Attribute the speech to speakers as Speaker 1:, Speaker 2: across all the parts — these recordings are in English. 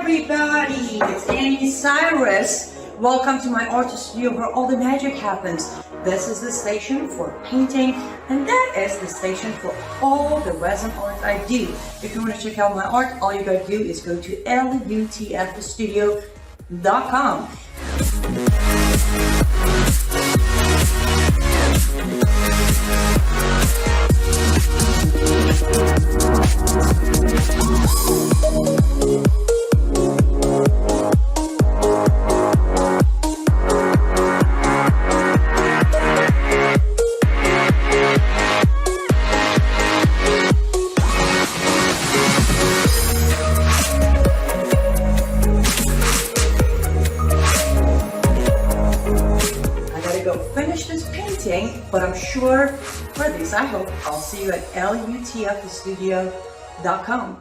Speaker 1: everybody, it's Anni Cyrus. Welcome to my art studio where all the magic happens. This is the station for painting, and that is the station for all the resin art I do. If you want to check out my art, all you gotta do is go to lutfstudio.com. Finish this painting, but I'm sure, for at least I hope, I'll see you at lutfstudio.com.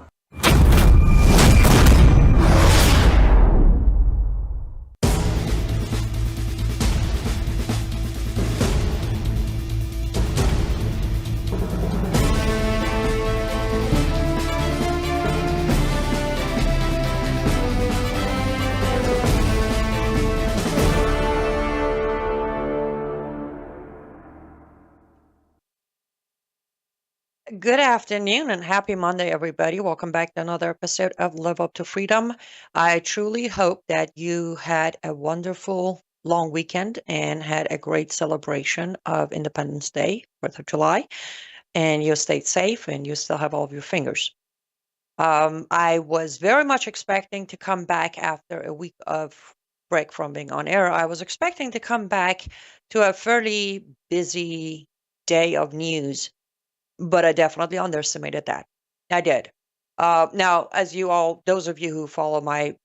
Speaker 1: Good afternoon and happy Monday, everybody. Welcome back to another episode of Live Up to Freedom. I truly hope that you had a wonderful long weekend and had a great celebration of Independence Day, 4th of July, and you stayed safe and you still have all of your fingers. I was very much expecting to come back after a week of break from being on air. I was expecting to come back to a fairly busy day of news, but I definitely underestimated that. I did. Now, as you all, those of you who follow my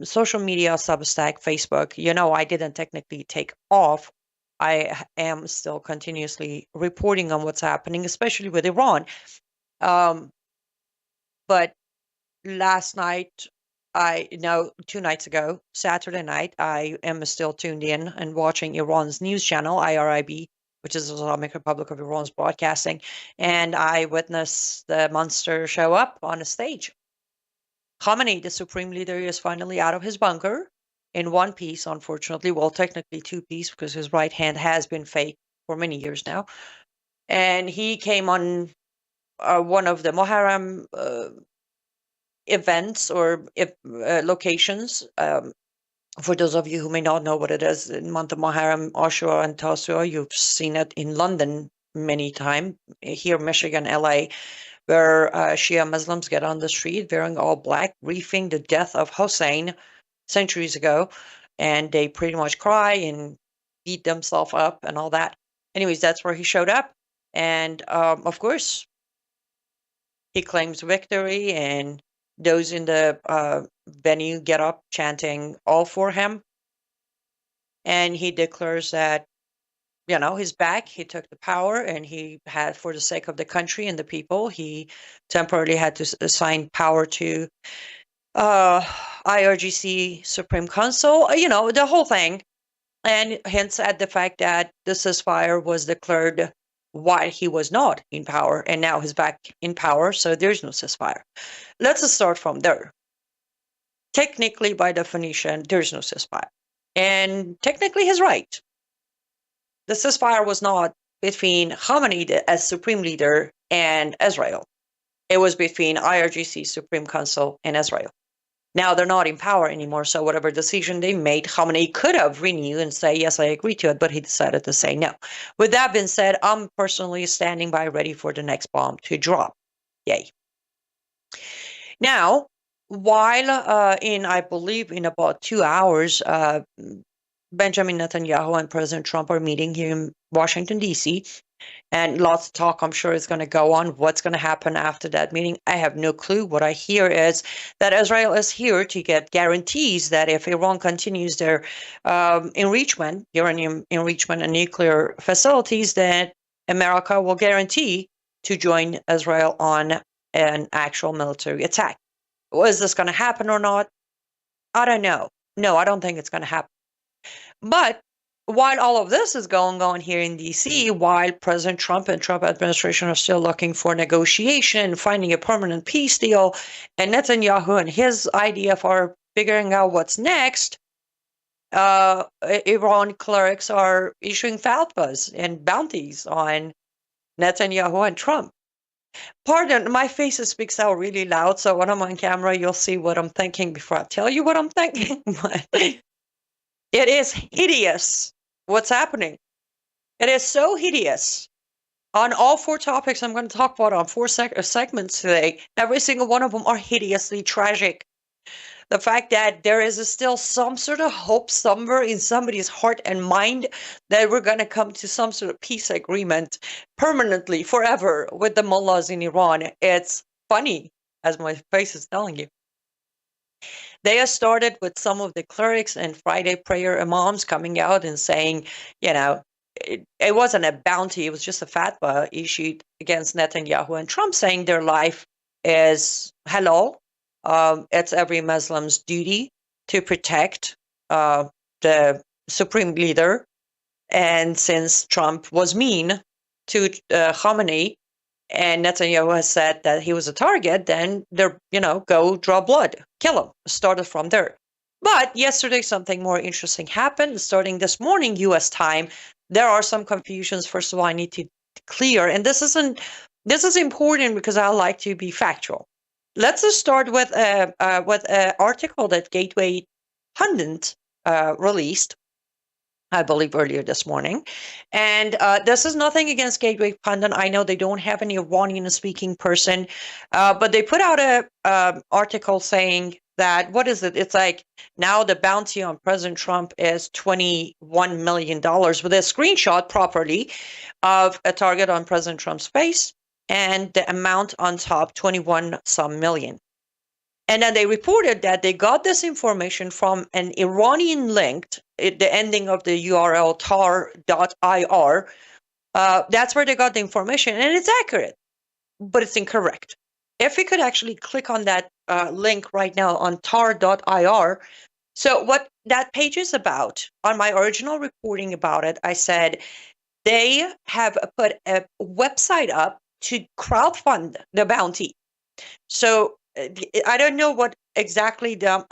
Speaker 1: social media, Substack, Facebook, you know I didn't technically take off. I am still continuously reporting on what's happening, especially with Iran. But last night, 2 nights ago, Saturday night, I am still tuned in and watching Iran's news channel, IRIB, which is the Islamic Republic of Iran's broadcasting, and I witnessed the monster show up on a stage. Khamenei, the supreme leader, is finally out of his bunker in one piece, unfortunately. Well, technically 2 piece, because his right hand has been fake for many years now. And he came on one of the Muharram events or locations. For those of you who may not know what it is, in month of Muharram, Ashura and Tasua, you've seen it in London many times. Here, Michigan, LA, where Shia Muslims get on the street wearing all black, grieving the death of Hussein centuries ago, and they pretty much cry and beat themselves up and all that. Anyways, that's where he showed up, and of course, he claims victory, and those in the venue get up chanting all for him. And he declares that, he's back. He took the power, and he had, for the sake of the country and the people, he temporarily had to assign power to IRGC Supreme Council, the whole thing. And hints at the fact that the ceasefire was declared while he was not in power, and now he's back in power, so there's no ceasefire. Let's start from there. Technically, by definition, there's no ceasefire. And technically, he's right. The ceasefire was not between Khamenei as supreme leader and Israel. It was between IRGC Supreme Council and Israel. Now they're not in power anymore, so whatever decision they made, Khamenei could have renewed and say, yes, I agree to it, but he decided to say no. With that being said, I'm personally standing by ready for the next bomb to drop. Yay. Now, while I believe in about 2 hours, Benjamin Netanyahu and President Trump are meeting here in Washington, D.C., and lots of talk, I'm sure, is going to go on. What's going to happen after that meeting? I have no clue. What I hear is that Israel is here to get guarantees that if Iran continues their enrichment, uranium enrichment and nuclear facilities, that America will guarantee to join Israel on an actual military attack. Is this going to happen or not? I don't know. No, I don't think it's going to happen. But while all of this is going on here in DC, while President Trump and Trump administration are still looking for negotiation, finding a permanent peace deal, and Netanyahu and his idea for figuring out what's next, Iran clerics are issuing fatwas and bounties on Netanyahu and Trump. Pardon, my face speaks out really loud, so when I'm on camera, you'll see what I'm thinking before I tell you what I'm thinking. But it is hideous what's happening. It is so hideous. On all 4 topics I'm going to talk about on 4 segments today, every single one of them are hideously tragic. The fact that there is still some sort of hope somewhere in somebody's heart and mind that we're going to come to some sort of peace agreement permanently, forever, with the mullahs in Iran. It's funny, as my face is telling you. They have started with some of the clerics and Friday prayer imams coming out and saying, you know, it wasn't a bounty, it was just a fatwa issued against Netanyahu and Trump, saying their life is halal. It's every Muslim's duty to protect the supreme leader. And since Trump was mean to Khamenei, and Netanyahu has said that he was a target, then they're, go draw blood, kill him. Started from there. But yesterday, something more interesting happened. Starting this morning, U.S. time, there are some confusions. First of all, I need to clear, and this is important because I like to be factual. Let's just start with an article that Gateway Pundit released, I believe, earlier this morning. And this is nothing against Gateway Pundit. I know they don't have any Iranian-speaking person, but they put out a article saying that, what is it? It's like, now the bounty on President Trump is $21 million, with a screenshot properly of a target on President Trump's face, and the amount on top, 21 some million. And then they reported that they got this information from an Iranian linked, the ending of the URL tar.ir. That's where they got the information, and it's accurate, but it's incorrect. If you could actually click on that link right now on tar.ir. So what that page is about, on my original reporting about it, I said they have put a website up to crowdfund the bounty. So I don't know what exactly there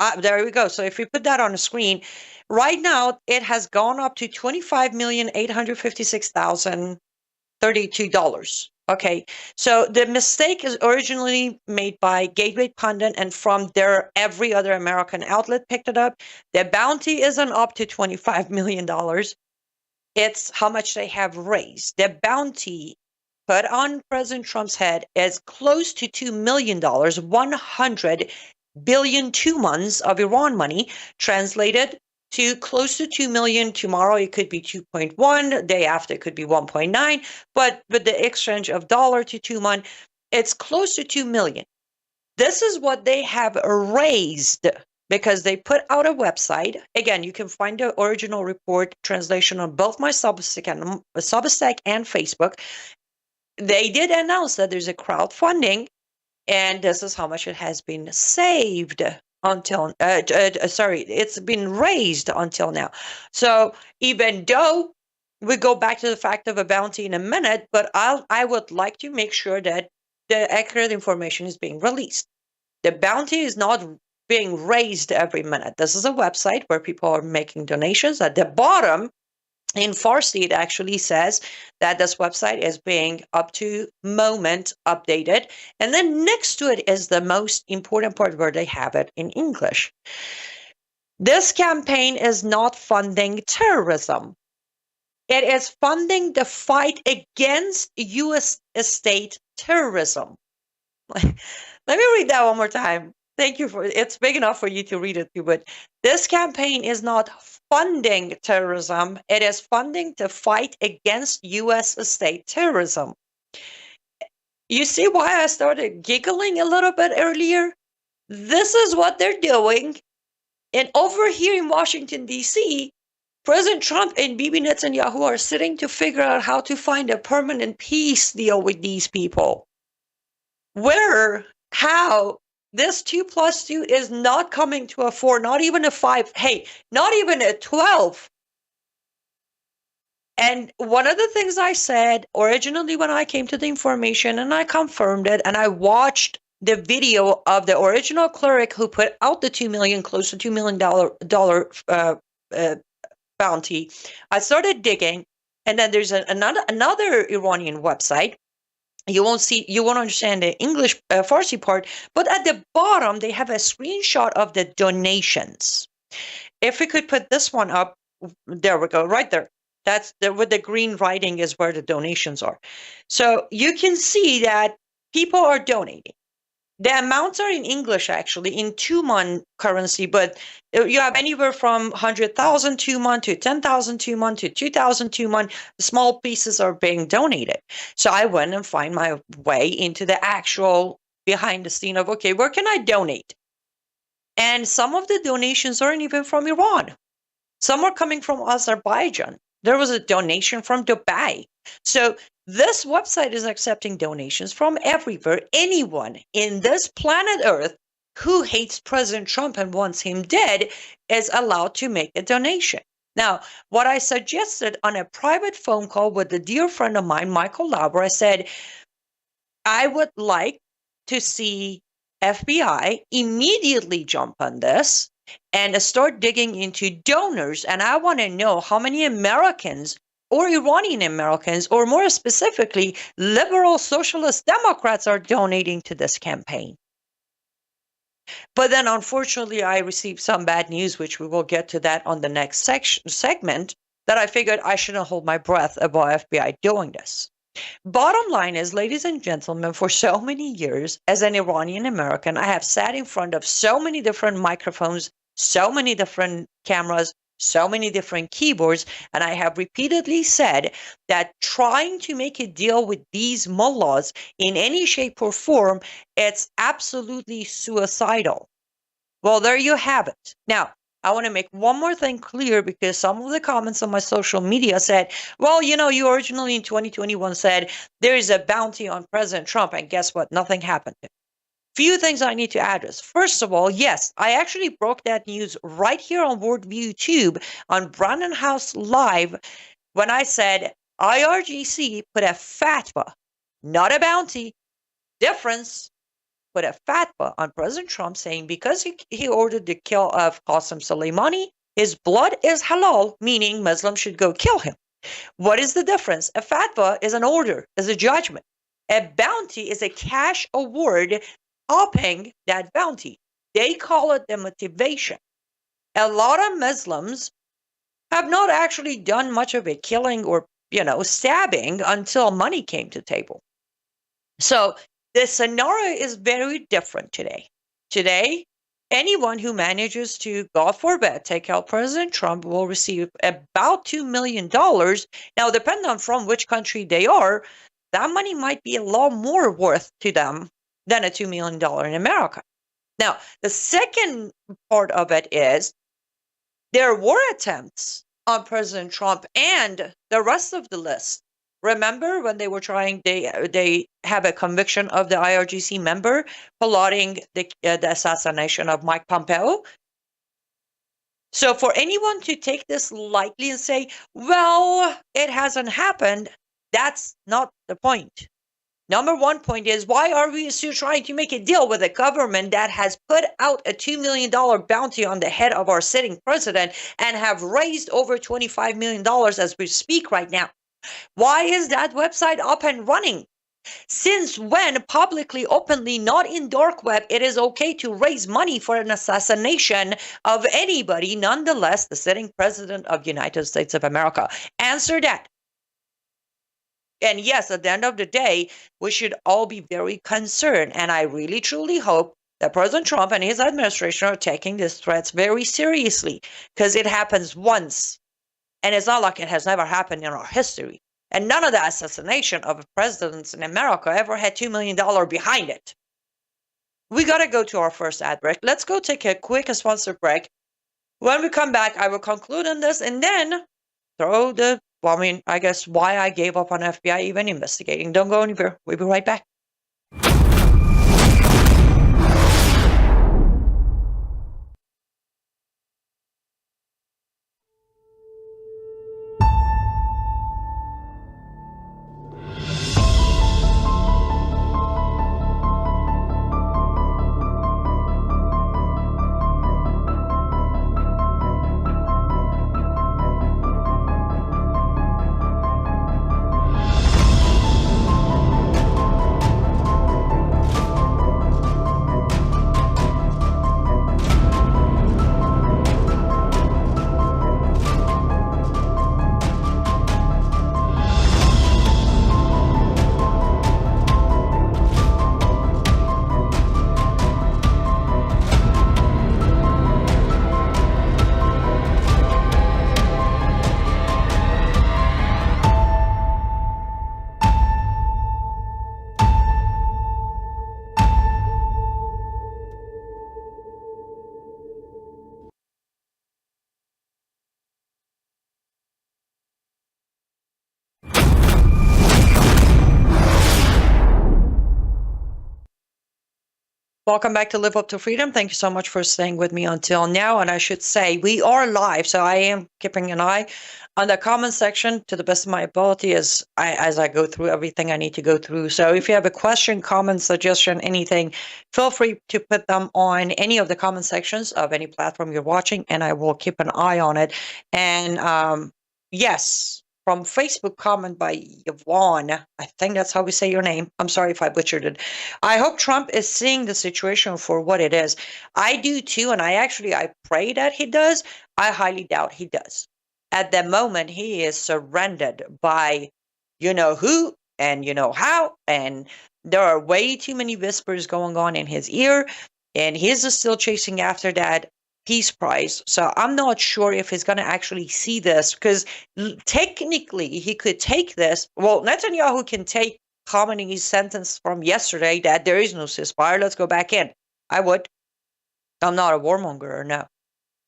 Speaker 1: we go. So if we put that on the screen, right now it has gone up to $25,856,032. Okay, so the mistake is originally made by Gateway Pundit, and from there, every other American outlet picked it up. The bounty isn't up to $25 million. It's how much they have raised. The bounty put on President Trump's head is close to $2 million, 100 billion tomans of Iran money, translated to close to 2 million. Tomorrow it could be 2.1, day after it could be 1.9, but with the exchange of dollar to toman, it's close to 2 million. This is what they have raised, because they put out a website. Again, you can find the original report translation on both my Substack and Facebook. They did announce that there's a crowdfunding, and this is how much it has been saved until, it's been raised until now. So even though we go back to the fact of a bounty in a minute, but I would like to make sure that the accurate information is being released. The bounty is not being raised every minute. This is a website where people are making donations. At the bottom, in Farsi, it actually says that this website is being up to moment updated. And then next to it is the most important part where they have it in English. This campaign is not funding terrorism. It is funding the fight against U.S. state terrorism. Let me read that one more time. Thank you for it's big enough for you to read it too, but this campaign is not funding terrorism. It is funding the fight against U.S. state terrorism. You see why I started giggling a little bit earlier? This is what they're doing. And over here in Washington, D.C., President Trump and Bibi Netanyahu are sitting to figure out how to find a permanent peace deal with these people. Where, how, this 2 + 2 is not coming to a 4, not even a 5, hey, not even a 12. And one of the things I said originally when I came to the information, and I confirmed it, and I watched the video of the original cleric who put out the close to $2 million bounty. I started digging, and then there's another Iranian website. You won't understand the English Farsi part, but at the bottom they have a screenshot of the donations. If we could put this one up, there we go, right there. That's with the green writing is where the donations are. So you can see that people are donating. The amounts are in English, actually, in toman currency, but you have anywhere from 100,000 toman to 10,000 toman to 2,000 toman. The small pieces are being donated. So I went and find my way into the actual behind the scene of, okay, where can I donate? And some of the donations aren't even from Iran. Some are coming from Azerbaijan. There was a donation from Dubai. So this website is accepting donations from everywhere. Anyone in this planet Earth who hates President Trump and wants him dead is allowed to make a donation. Now, what I suggested on a private phone call with a dear friend of mine, Michael Lauber, I said, I would like to see FBI immediately jump on this and start digging into donors. And I want to know how many Americans or Iranian Americans, or more specifically, liberal socialist Democrats are donating to this campaign. But then, unfortunately, I received some bad news, which we will get to that on the next segment, that I figured I shouldn't hold my breath about FBI doing this. Bottom line is, ladies and gentlemen, for so many years as an Iranian American, I have sat in front of so many different microphones, so many different cameras, so many different keyboards, and I have repeatedly said that trying to make a deal with these mullahs in any shape or form, it's absolutely suicidal. Well, there you have it. Now, I want to make one more thing clear, because some of the comments on my social media said, well, you originally in 2021 said there is a bounty on President Trump, and guess what? Nothing happened. Few things I need to address. First of all, yes, I actually broke that news right here on Worldview Tube on Brandon House Live when I said IRGC put a fatwa, not a bounty, difference, put a fatwa on President Trump saying because he ordered the kill of Qasem Soleimani, his blood is halal, meaning Muslims should go kill him. What is the difference? A fatwa is an order, is a judgment. A bounty is a cash award topping that bounty. They call it the motivation. A lot of Muslims have not actually done much of a killing or, stabbing until money came to the table. So the scenario is very different today. Today, anyone who manages to, God forbid, take out President Trump will receive about $2 million. Now, depending on from which country they are, that money might be a lot more worth to them than a $2 million in America. Now, the second part of it is there were attempts on President Trump and the rest of the list. Remember when they were trying, they have a conviction of the IRGC member plotting the assassination of Mike Pompeo. So for anyone to take this lightly and say, well, it hasn't happened, that's not the point. Number one point is, why are we still trying to make a deal with a government that has put out a $2 million bounty on the head of our sitting president and have raised over $25 million as we speak right now? Why is that website up and running? Since when, publicly, openly, not in dark web, it is okay to raise money for an assassination of anybody, nonetheless, the sitting president of the United States of America? Answer that. And yes, at the end of the day, we should all be very concerned. And I really, truly hope that President Trump and his administration are taking these threats very seriously, because it happens once. And it's not like it has never happened in our history. And none of the assassination of presidents in America ever had $2 million behind it. We got to go to our first ad break. Let's go take a quick sponsor break. When we come back, I will conclude on this and then I guess why I gave up on FBI even investigating. Don't go anywhere. We'll be right back. Welcome back to Live Up to Freedom. Thank you so much for staying with me until now. And I should say, we are live, so I am keeping an eye on the comment section to the best of my ability as I go through everything I need to go through. So if you have a question, comment, suggestion, anything, feel free to put them on any of the comment sections of any platform you're watching, and I will keep an eye on it. And yes, from Facebook comment by Yvonne. I think that's how we say your name. I'm sorry if I butchered it. I hope Trump is seeing the situation for what it is. I do too, and I pray that he does. I highly doubt he does. At the moment, he is surrendered by you know who and you know how, and there are way too many whispers going on in his ear, and he's still chasing after that peace prize. So I'm not sure if he's going to actually see this because technically he could take this. Well, Netanyahu can take Khamenei's sentence from yesterday that there is no ceasefire. Let's go back in. I would. I'm not a warmonger or no.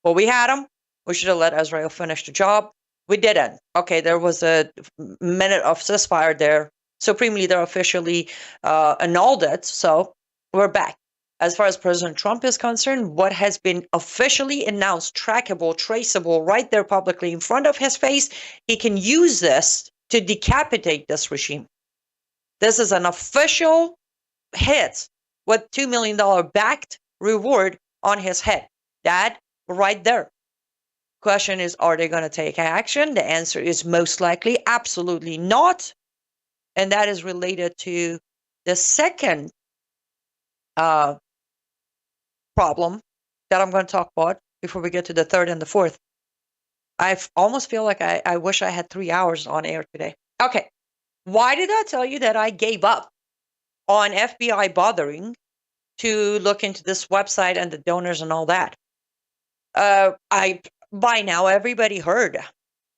Speaker 1: Well, we had him. We should have let Israel finish the job. We didn't. Okay, there was a minute of ceasefire there. Supreme Leader officially annulled it. So we're back. As far as President Trump is concerned, what has been officially announced, trackable, traceable, right there publicly in front of his face, he can use this to decapitate this regime. This is an official hit with $2 million backed reward on his head. That right there. Question is, are they going to take action? The answer is most likely absolutely not. And that is related to the second problem that I'm going to talk about before we get to the third and the fourth. I almost feel like I wish I had 3 hours on air today. Okay. Why did I tell you that I gave up on FBI bothering to look into this website and the donors and all that? By now everybody heard.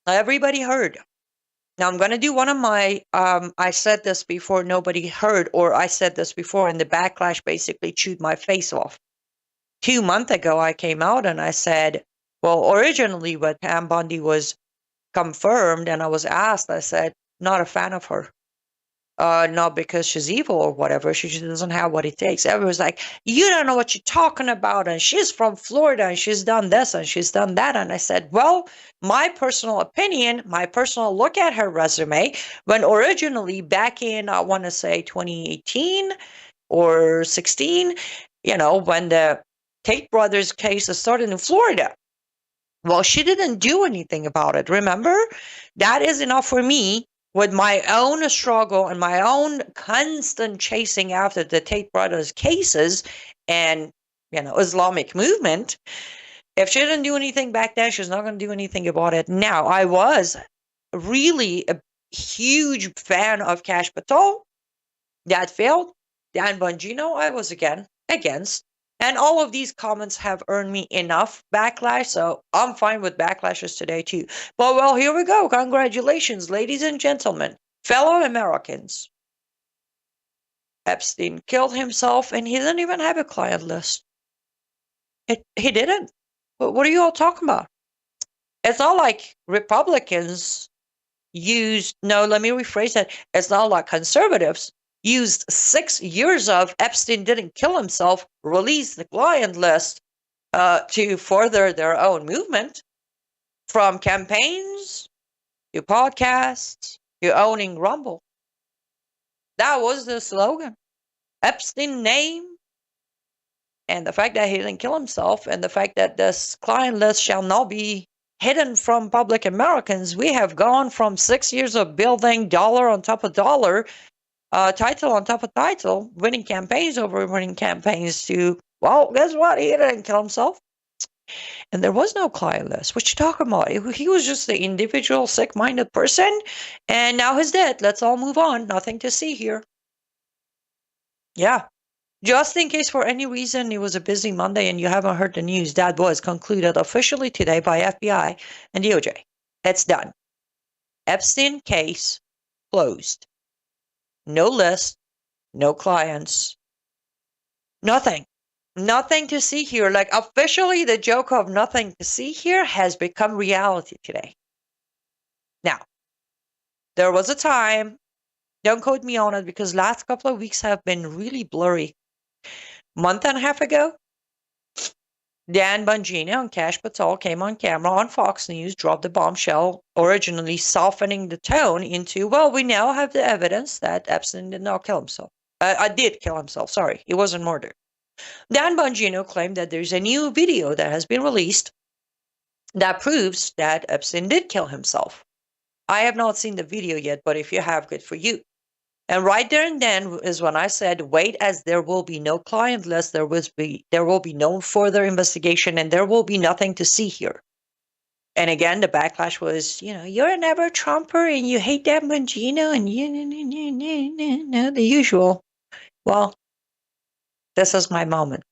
Speaker 1: Everybody heard. Now I'm going to do one of my, I said this before nobody heard, or I said this before and the backlash basically chewed my face off. 2 months ago, I came out and I said, well, originally when Pam Bondi was confirmed and I was asked, I said, not a fan of her. Not because she's evil or whatever. She just doesn't have what it takes. Everyone's like, you don't know what you're talking about. And she's from Florida and she's done this and she's done that. And I said, well, my personal opinion, my personal look at her resume, when originally back in, I want to say 2018 or 16, when the Tate brothers case started in Florida. Well, she didn't do anything about it. Remember? That is enough for me with my own struggle and my own constant chasing after the Tate brothers cases and, Islamic movement. If she didn't do anything back then, she's not going to do anything about it now. I was really a huge fan of Cash Patel. That failed. Dan Bongino, I was against. And all of these comments have earned me enough backlash, so I'm fine with backlashes today too. But well, here we go. Congratulations, ladies and gentlemen, fellow Americans. Epstein killed himself, and he didn't even have a client list. He didn't. What are you all talking about? It's not like Republicans let me rephrase that. It's not like conservatives used 6 years of Epstein didn't kill himself, release the client list to further their own movement, from campaigns to podcasts to owning Rumble. That was the slogan. Epstein name, and the fact that he didn't kill himself, and the fact that this client list shall not be hidden from public Americans. We have gone from 6 years of building dollar on top of dollar, title on top of title, winning campaigns over winning campaigns to, well, guess what? He didn't kill himself. And there was no client list. What you talking about? He was just the individual sick-minded person, and now he's dead. Let's all move on. Nothing to see here. Yeah. Just in case for any reason it was a busy Monday and you haven't heard the news, that was concluded officially today by FBI and DOJ. It's done. Epstein case closed. No list, no clients, nothing. Nothing to see here. Like, officially, the joke of nothing to see here has become reality today. Now, there was a time, don't quote me on it because last couple of weeks have been really blurry. month and a half ago, Dan Bongino and Kash Patel came on camera on Fox News, dropped the bombshell, originally softening the tone into, well, we now have the evidence that Epstein did not kill himself. Did kill himself, sorry. He wasn't murdered. Dan Bongino claimed that there's a new video that has been released that proves that Epstein did kill himself. I have not seen the video yet, but if you have, good for you. And right there and then is when I said, wait, as there will be no client list, there will be no further investigation, and there will be nothing to see here. And again, the backlash was, you're an ever Trumper and you hate Dan Bongino and the usual. Well, this is my moment.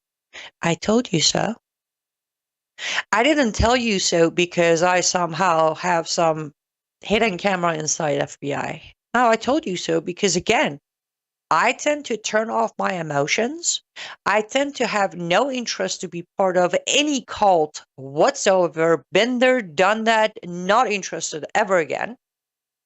Speaker 1: I told you so. I didn't tell you so because I somehow have some hidden camera inside FBI. No, I told you so because, again, I tend to turn off my emotions. I tend to have no interest to be part of any cult whatsoever. Been there, done that, not interested ever again.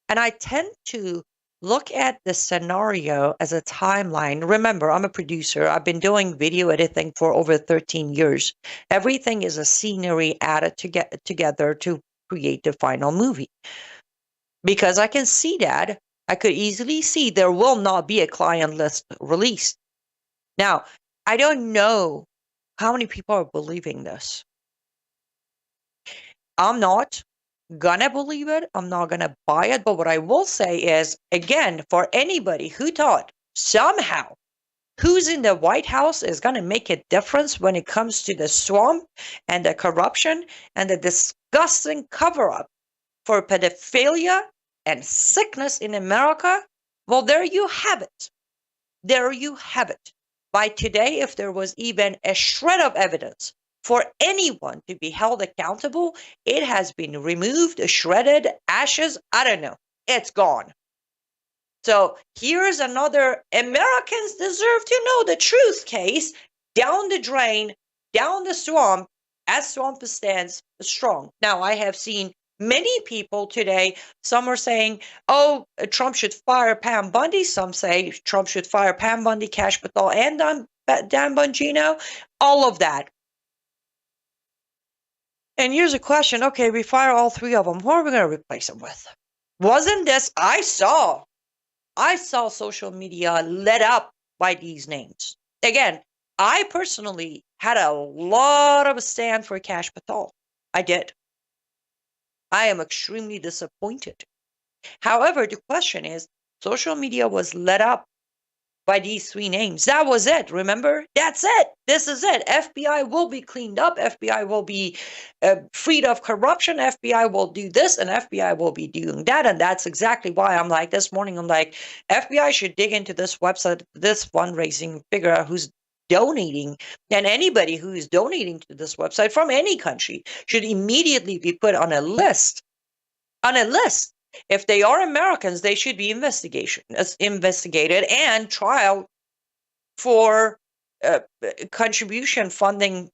Speaker 1: And I tend to look at the scenario as a timeline. Remember, I'm a producer. I've been doing video editing for over 13 years. Everything is a scenery added together to create the final movie. Because I can see that, I could easily see there will not be a client list released. Now, I don't know how many people are believing this. I'm not gonna believe it. I'm not gonna buy it. But what I will say is, again, for anybody who thought somehow who's in the White House is gonna make a difference when it comes to the swamp and the corruption and the disgusting cover-up for pedophilia and sickness in America, well, there you have it. There you have it. By today, if there was even a shred of evidence for anyone to be held accountable, it has been removed, shredded, ashes, I don't know. It's gone. So here's another Americans deserve to know the truth case down the drain, down the swamp, as swamp stands strong. Now, I have seen many people today, some are saying, oh, Trump should fire Pam Bundy. Some say Trump should fire Pam Bundy, Kash Patel, and Dan Bongino. All of that. And here's a question. Okay, we fire all three of them. Who are we going to replace them with? Wasn't this, I saw social media lit up by these names. Again, I personally had a lot of a stand for Kash Patel. I did. I am extremely disappointed. However, the question is, social media was lit up by these three names. That was it, remember? That's it. This is it. FBI will be cleaned up. FBI will be freed of corruption. FBI will do this, and FBI will be doing that. And that's exactly why I'm like, this morning, I'm like, FBI should dig into this website, this fundraising, figure out who's donating, and anybody who is donating to this website from any country should immediately be put on a list. On a list. If they are Americans, they should be investigated and trial for contribution funding,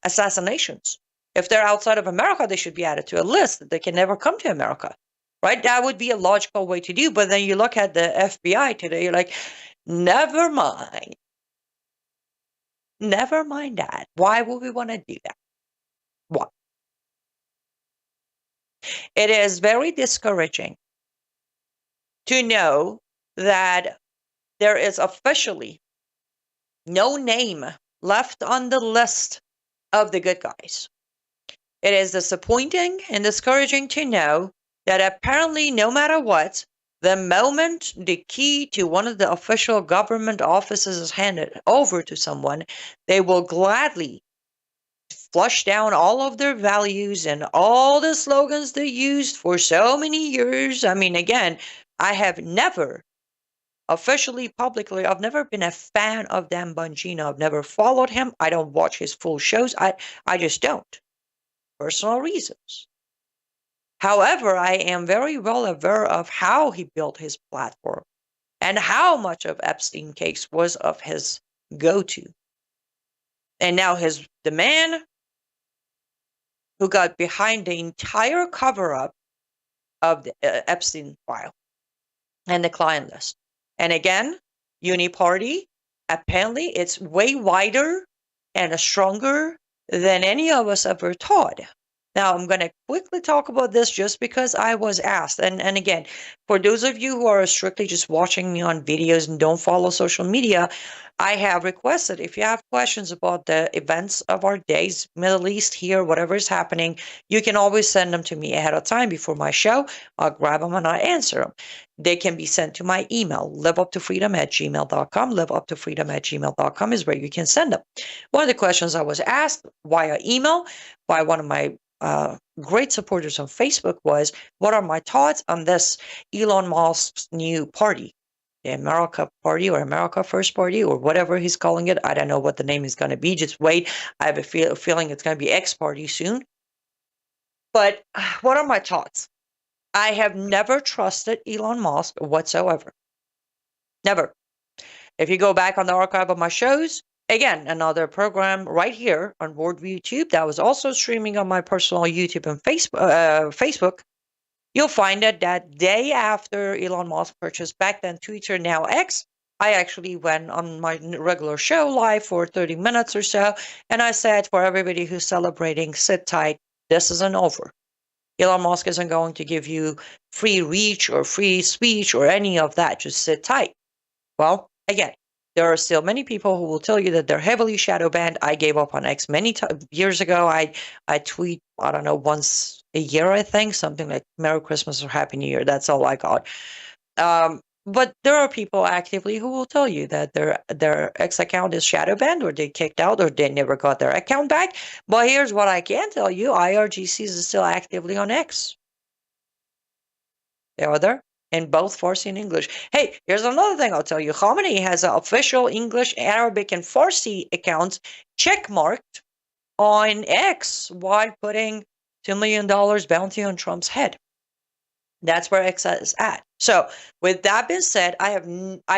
Speaker 1: assassinations. If they're outside of America, they should be added to a list that they can never come to America, right? That would be a logical way to do. But then you look at the FBI today, you're like, never mind. Never mind that. Why would we want to do that? Why? It is very discouraging to know that there is officially no name left on the list of the good guys. It is disappointing and discouraging to know that apparently, no matter what, the moment the key to one of the official government offices is handed over to someone, they will gladly flush down all of their values and all the slogans they used for so many years. I mean, again, I have never officially, publicly, I've never been a fan of Dan Bongino. I've never followed him. I don't watch his full shows. I just don't. Personal reasons. However, I am very well aware of how he built his platform and how much of Epstein case was of his go-to. And now the man who got behind the entire cover-up of the Epstein file and the client list. And again, Uniparty, apparently it's way wider and stronger than any of us ever thought. Now, I'm going to quickly talk about this just because I was asked. And again, for those of you who are strictly just watching me on videos and don't follow social media, I have requested if you have questions about the events of our days, Middle East here, whatever is happening, you can always send them to me ahead of time before my show. I'll grab them and I'll answer them. They can be sent to my email, liveuptofreedom@gmail.com. Liveuptofreedom@gmail.com is where you can send them. One of the questions I was asked via email by one of my great supporters on Facebook was, what are my thoughts on this Elon Musk's new party, the America Party or America First Party or whatever he's calling it? I don't know what the name is going to be. Just wait. I have a feeling it's going to be X Party soon. But what are my thoughts? I have never trusted Elon Musk whatsoever. Never. If you go back on the archive of my shows, again, another program right here on Worldview YouTube that was also streaming on my personal YouTube and Facebook, you'll find that day after Elon Musk purchased back then Twitter, now X, I actually went on my regular show live for 30 minutes or so, and I said, for everybody who's celebrating, sit tight, this isn't over. Elon Musk isn't going to give you free reach or free speech or any of that. Just sit tight. Well, again, there are still many people who will tell you that they're heavily shadow banned. I gave up on X many years ago. I tweet, I don't know, once a year, I think, something like Merry Christmas or Happy New Year. That's all I got. But there are people actively who will tell you that their X account is shadow banned, or they kicked out, or they never got their account back. But here's what I can tell you. IRGC is still actively on X. They are there in both Farsi and English. Hey, here's another thing I'll tell you. Khamenei has an official English, Arabic, and Farsi accounts checkmarked on X while putting $2 million bounty on Trump's head. That's where X is at. So, with that being said, I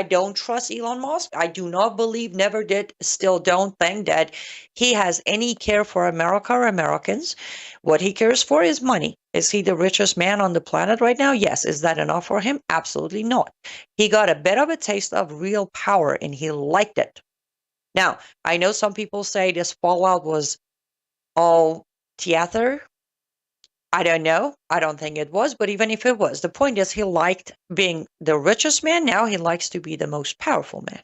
Speaker 1: don't trust Elon Musk. I do not believe, never did, still don't think that he has any care for America or Americans. What he cares for is money. Is he the richest man on the planet right now? Yes. Is that enough for him? Absolutely not. He got a bit of a taste of real power and he liked it. Now, I know some people say this fallout was all theater. I don't know. I don't think it was, but even if it was, the point is he liked being the richest man. Now he likes to be the most powerful man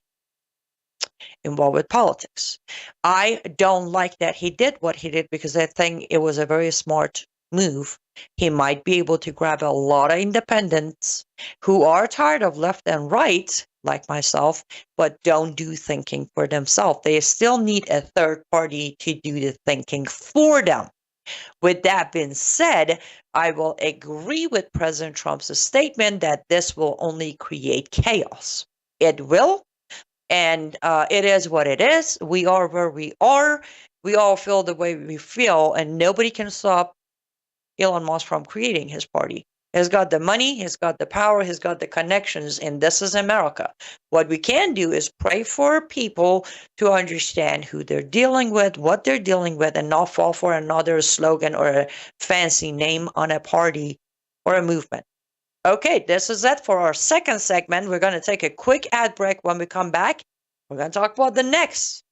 Speaker 1: involved with politics. I don't like that he did what he did because I think it was a very smart move. He might be able to grab a lot of independents who are tired of left and right, like myself, but don't do thinking for themselves. They still need a third party to do the thinking for them. With that being said, I will agree with President Trump's statement that this will only create chaos. It will, and it is what it is. We are where we are. We all feel the way we feel, and nobody can stop Elon Musk from creating his party. He's got the money, he's got the power, he's got the connections, and this is America. What we can do is pray for people to understand who they're dealing with, what they're dealing with, and not fall for another slogan or a fancy name on a party or a movement. Okay, this is it for our second segment. We're going to take a quick ad break. When we come back, we're going to talk about the next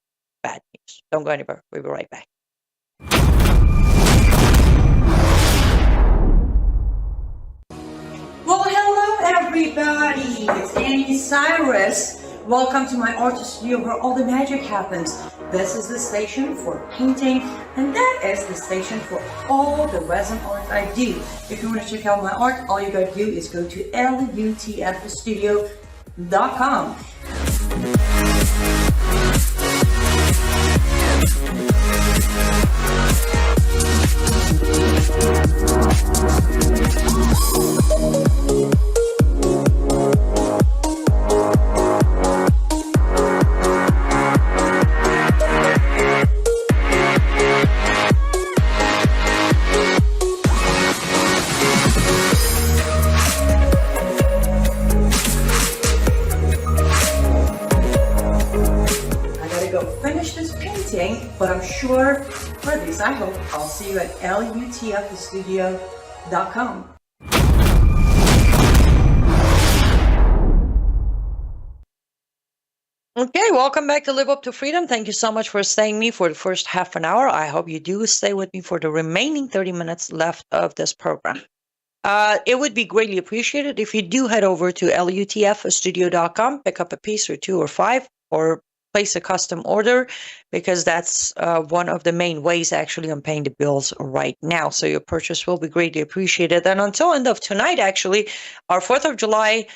Speaker 1: bad news. Don't go anywhere. We'll be right back. Well, hello everybody, it's Anni Cyrus. Welcome to my art studio where all the magic happens. This is the station for painting, and that is the station for all the resin art I do. If you want to check out my art, all you gotta do is go to lutfstudio.com. But I'm sure, or at least I hope, I'll see you at lutfstudio.com. Okay, welcome back to Live Up to Freedom. Thank you so much for staying me for the first half an hour. I hope you do stay with me for the remaining 30 minutes left of this program. It would be greatly appreciated if you do head over to lutfstudio.com, pick up a piece or two or five, or place a custom order, because that's one of the main ways actually I'm paying the bills right now. So your purchase will be greatly appreciated. And until end of tonight, actually, our 4th of July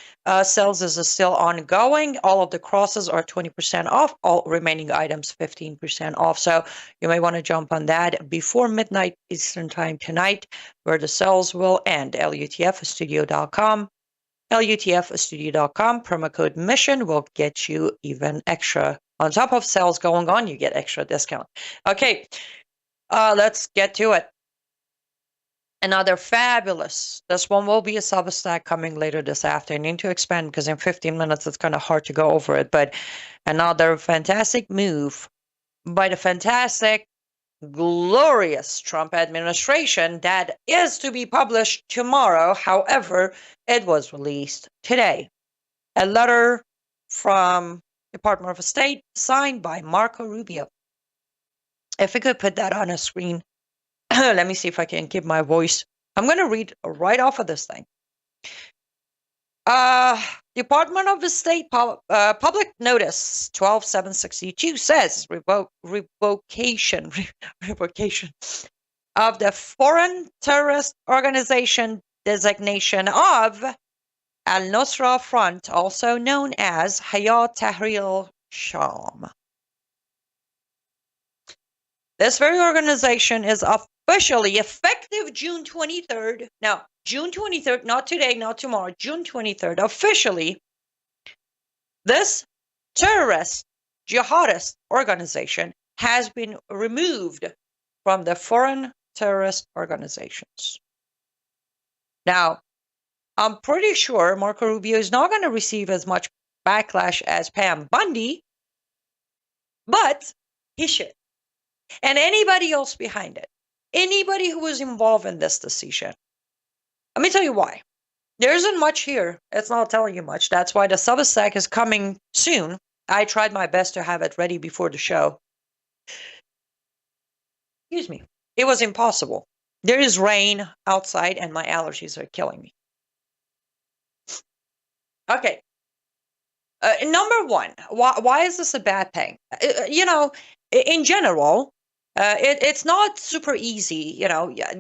Speaker 1: sales is still ongoing. All of the crosses are 20% off, all remaining items 15% off. So you may want to jump on that before midnight Eastern time tonight, where the sales will end. lutfstudio.com. lutfstudio.com. Promo code MISSION will get you even extra. On top of sales going on, you get extra discount. Okay, let's get to it. Another fabulous. This one will be a Substack coming later this afternoon to expand, because in 15 minutes it's kind of hard to go over it. But another fantastic move by the fantastic, glorious Trump administration that is to be published tomorrow. However, it was released today. A letter from Department of State signed by Marco Rubio. If we could put that on a screen, let me see if I can keep my voice. I'm going to read right off of this thing. Department of the State Public Notice 12762 says revocation of the Foreign Terrorist Organization designation of Al-Nusra Front, also known as Hayat Tahrir al-Sham. This very organization is officially effective June 23rd. Now, June 23rd, not today, not tomorrow, June 23rd, officially, this terrorist jihadist organization has been removed from the foreign terrorist organizations. Now, I'm pretty sure Marco Rubio is not going to receive as much backlash as Pam Bundy, but he should. And anybody else behind it, anybody who was involved in this decision. Let me tell you why. There isn't much here. It's not telling you much. That's why the Substack is coming soon. I tried my best to have it ready before the show. Excuse me. It was impossible. There is rain outside and my allergies are killing me. Okay. Number one, why is this a bad thing? In general, it's not super easy.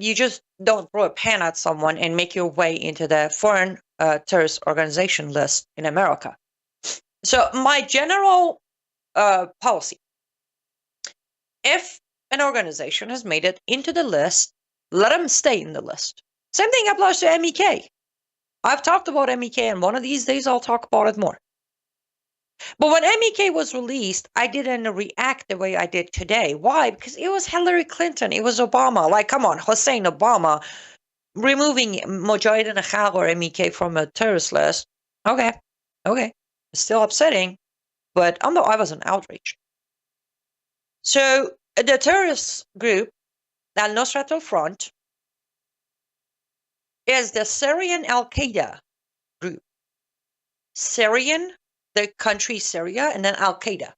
Speaker 1: You just don't throw a pen at someone and make your way into the foreign terrorist organization list in America. So my general policy, if an organization has made it into the list, let them stay in the list. Same thing applies to MEK. I've talked about MEK, and one of these days I'll talk about it more. But when MEK was released, I didn't react the way I did today. Why? Because it was Hillary Clinton. It was Obama. Like, come on, Hussein Obama removing Mujahideen Akhal or MEK from a terrorist list. Okay. It's still upsetting, but I wasn't outraged. So the terrorist group, Al-Nusrat al-Front, is the Syrian Al-Qaeda group. Syrian, the country Syria, and then Al-Qaeda,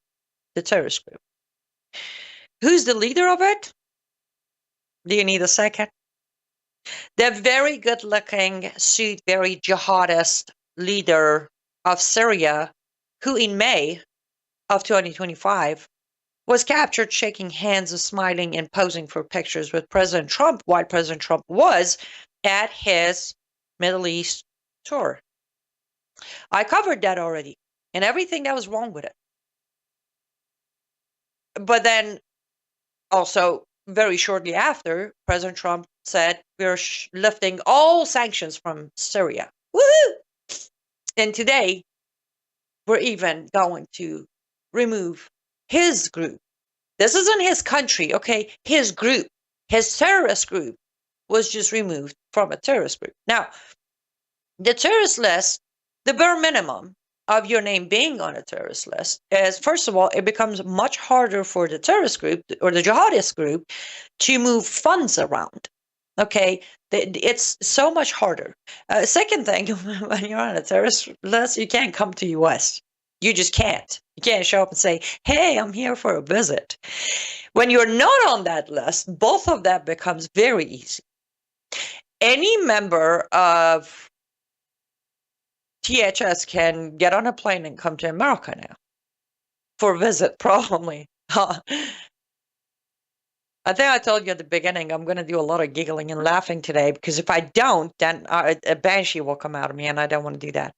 Speaker 1: the terrorist group. Who's the leader of it? Do you need a second? The very good-looking, suit, very jihadist leader of Syria, who in May of 2025 was captured shaking hands, smiling, and posing for pictures with President Trump while President Trump was at his Middle East tour. I covered that already and everything that was wrong with it. But then also very shortly after, President Trump said we're lifting all sanctions from Syria. Woohoo! And today, we're even going to remove his group. This isn't his country, okay? His group, his terrorist group was just removed from a terrorist group. Now, the terrorist list, the bare minimum of your name being on a terrorist list is, first of all, it becomes much harder for the terrorist group or the jihadist group to move funds around. Okay, it's so much harder. Second thing, when you're on a terrorist list, you can't come to US. You just can't. You can't show up and say, hey, I'm here for a visit. When you're not on that list, both of that becomes very easy. Any member of THS can get on a plane and come to America now for a visit, probably. I think I told you at the beginning, I'm going to do a lot of giggling and laughing today, because if I don't, then a banshee will come out of me, and I don't want to do that.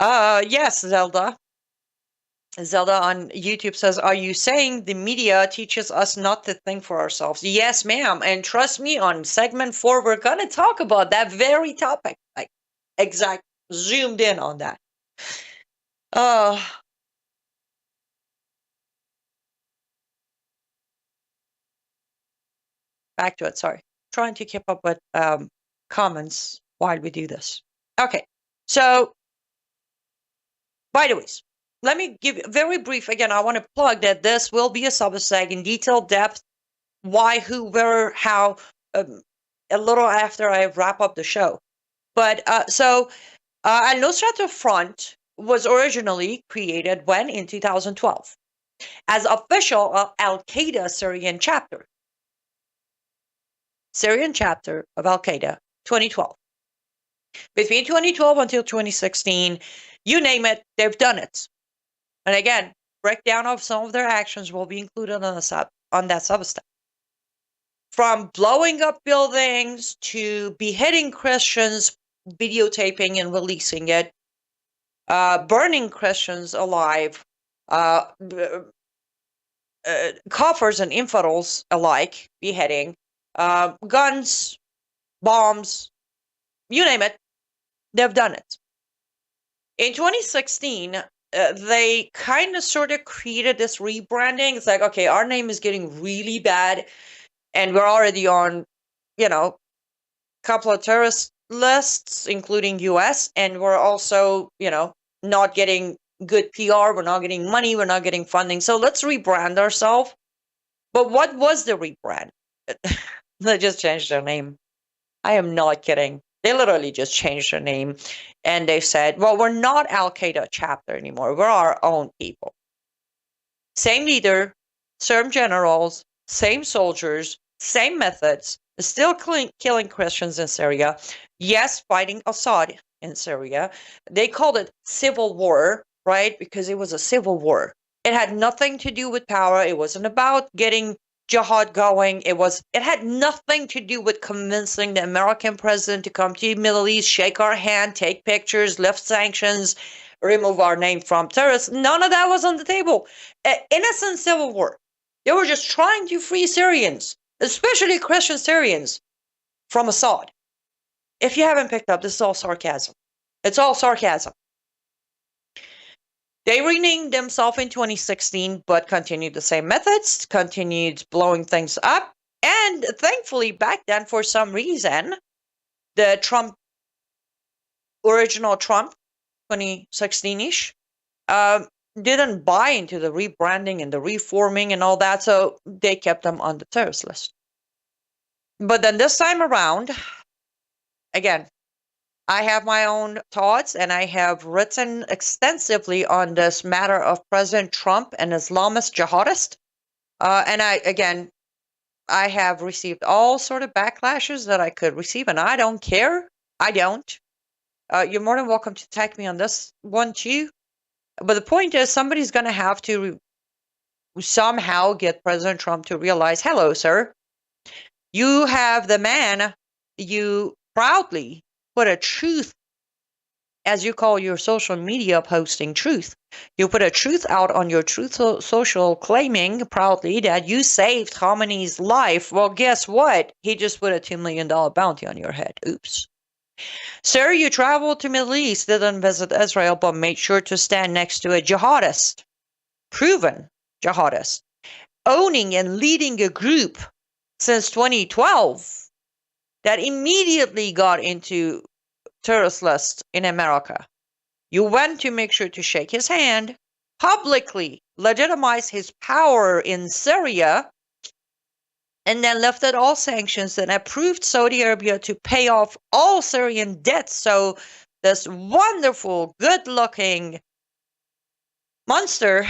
Speaker 1: Yes, Zelda. Zelda on YouTube says, are you saying the media teaches us not to think for ourselves? Yes, ma'am. And trust me, on segment 4, we're going to talk about that very topic. Like, exact, zoomed in on that. Back to it, sorry. Trying to keep up with comments while we do this. Okay, so, by the way, let me give very brief, again, I want to plug that this will be a Substack in detailed depth, why, who, where, how, a little after I wrap up the show. But, Al-Nusrat Front was originally created when? In 2012, as official Al-Qaeda Syrian chapter. Syrian chapter of Al-Qaeda, 2012. Between 2012 until 2016, you name it, they've done it. And again, breakdown of some of their actions will be included on that Substack. From blowing up buildings to beheading Christians, videotaping and releasing it, burning Christians alive, kafirs and infidels alike, beheading, guns, bombs, you name it, they've done it. In 2016, they kind of sort of created this rebranding. It's like, okay, our name is getting really bad, and we're already on, a couple of terrorist lists, including US, and we're also, not getting good PR, we're not getting money, we're not getting funding, so let's rebrand ourselves. But what was the rebrand? They just changed their name. I am not kidding. They literally just changed their name, and they said, well, we're not Al-Qaeda chapter anymore. We're our own people. Same leader, same generals, same soldiers, same methods, still killing Christians in Syria. Yes, fighting Assad in Syria. They called it civil war, right? Because it was a civil war. It had nothing to do with power. It wasn't about getting jihad going. It had nothing to do with convincing the American president to come to the Middle East, shake our hand, take pictures, lift sanctions, remove our name from terrorists. None of that was on the table. Innocent civil war. They were just trying to free Syrians, especially Christian Syrians, from Assad. If you haven't picked up, this is all sarcasm. It's all sarcasm. They renamed themselves in 2016, but continued the same methods, continued blowing things up. And thankfully, back then, for some reason, the original Trump, 2016-ish, didn't buy into the rebranding and the reforming and all that, so they kept them on the terrorist list. But then this time around, again, I have my own thoughts, and I have written extensively on this matter of President Trump and Islamist jihadist. And I have received all sort of backlashes that I could receive, and I don't care. I don't. You're more than welcome to attack me on this one too. But the point is, somebody's going to have to somehow get President Trump to realize, hello, sir, you have the man you proudly put a truth, as you call your social media posting truth. You put a truth out on your truth social, claiming proudly that you saved Khamenei's life. Well, guess what? He just put a $2 million bounty on your head. Oops. Sir, you traveled to Middle East, didn't visit Israel, but made sure to stand next to a jihadist, proven jihadist, owning and leading a group since 2012 that immediately got into terrorist list in America. You went to make sure to shake his hand, publicly legitimize his power in Syria, and then lifted all sanctions and approved Saudi Arabia to pay off all Syrian debts. So this wonderful, good-looking monster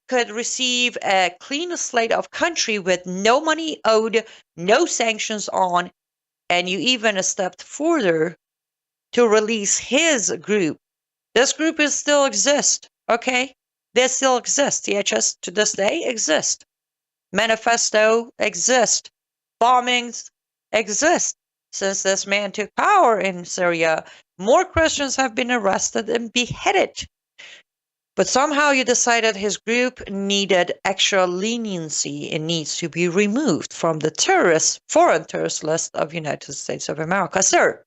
Speaker 1: could receive a clean slate of country with no money owed, no sanctions on, and you even stepped further to release his group. This group is still exist, okay? They still exist. THS to this day exist. Manifesto exist. Bombings exist. Since this man took power in Syria, more Christians have been arrested and beheaded. But somehow you decided his group needed extra leniency and needs to be removed from the foreign terrorist list of United States of America. Sir,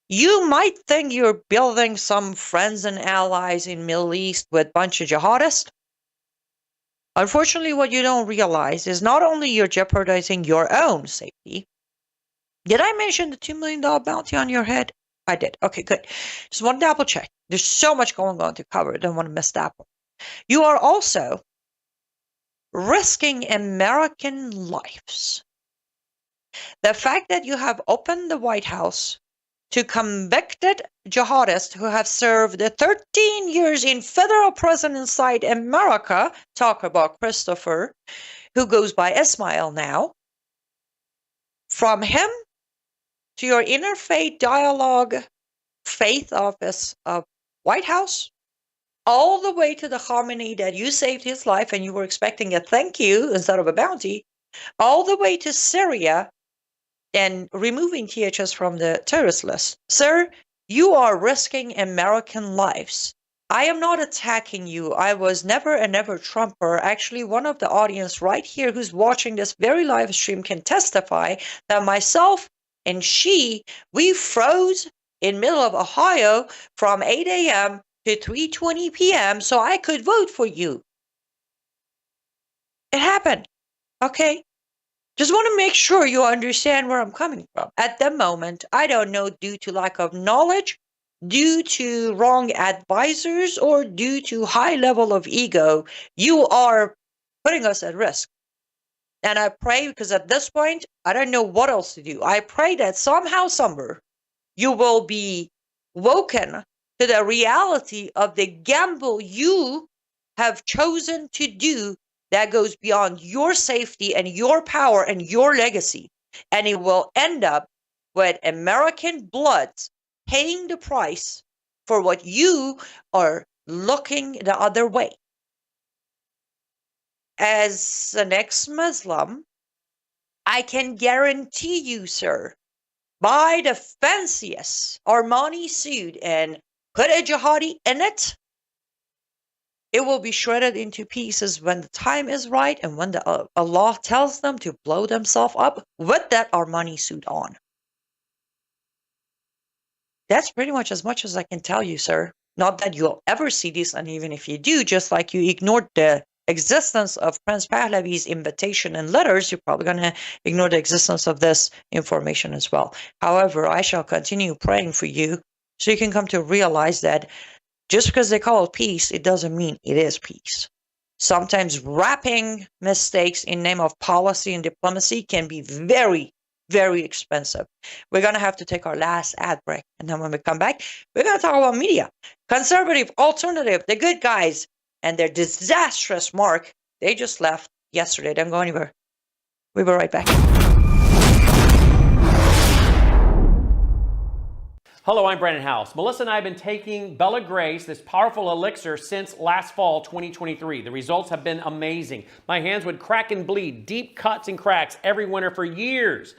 Speaker 1: you might think you're building some friends and allies in Middle East with a bunch of jihadists. Unfortunately, what you don't realize is not only you're jeopardizing your own safety. Did I mention the $2 million bounty on your head? I did. Okay, good. Just want to double check. There's so much going on to cover. Don't want to miss that one. You are also risking American lives. The fact that you have opened the White House to convicted jihadists who have served 13 years in federal prison inside America, talk about Christopher, who goes by Ismail now, from him to your interfaith dialogue faith office of White House, all the way to the Khamenei that you saved his life and you were expecting a thank you instead of a bounty, all the way to Syria and removing THS from the terrorist list. Sir, you are risking American lives. I am not attacking you. I was never a never Trumper. Actually, one of the audience right here who's watching this very live stream can testify that myself and we froze in middle of Ohio from 8 a.m. to 3:20 p.m. so I could vote for you. It happened. Okay? Just want to make sure you understand where I'm coming from. At the moment, I don't know, due to lack of knowledge, due to wrong advisors, or due to high level of ego, you are putting us at risk. And I pray, because at this point, I don't know what else to do. I pray that somehow, somewhere, you will be woken to the reality of the gamble you have chosen to do that goes beyond your safety and your power and your legacy. And it will end up with American bloods paying the price for what you are looking the other way. As an ex-Muslim, I can guarantee you, sir, buy the fanciest Armani suit and put a jihadi in it, it will be shredded into pieces when the time is right and when Allah tells them to blow themselves up with that Armani suit on. That's pretty much as I can tell you, sir. Not that you'll ever see this, and even if you do, just like you ignored the existence of Prince Pahlavi's invitation and letters, you're probably going to ignore the existence of this information as well. However, I shall continue praying for you so you can come to realize that just because they call it peace, it doesn't mean it is peace. Sometimes wrapping mistakes in name of policy and diplomacy can be very, very expensive. We're going to have to take our last ad break. And then when we come back, we're going to talk about media. Conservative, alternative, the good guys, and their disastrous mark. They just left yesterday. Don't go anywhere. We'll be right back.
Speaker 2: Hello, I'm Brandon House. Melissa and I have been taking Bella Grace, this powerful elixir, since last fall, 2023. The results have been amazing. My hands would crack and bleed, deep cuts and cracks every winter for years.